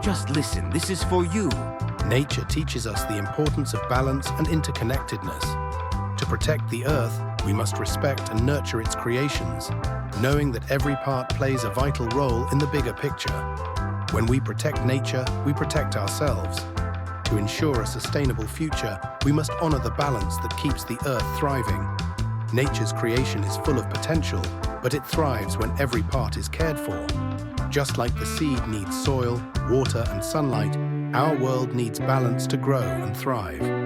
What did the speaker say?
Just listen, this is for you. Nature teaches us the importance of balance and interconnectedness. To protect the Earth, we must respect and nurture its creations, knowing that every part plays a vital role in the bigger picture. When we protect nature, we protect ourselves. To ensure a sustainable future, we must honor the balance that keeps the Earth thriving. Nature's creation is full of potential, but it thrives when every part is cared for. Just like the seed needs soil, water, and sunlight, our world needs balance to grow and thrive.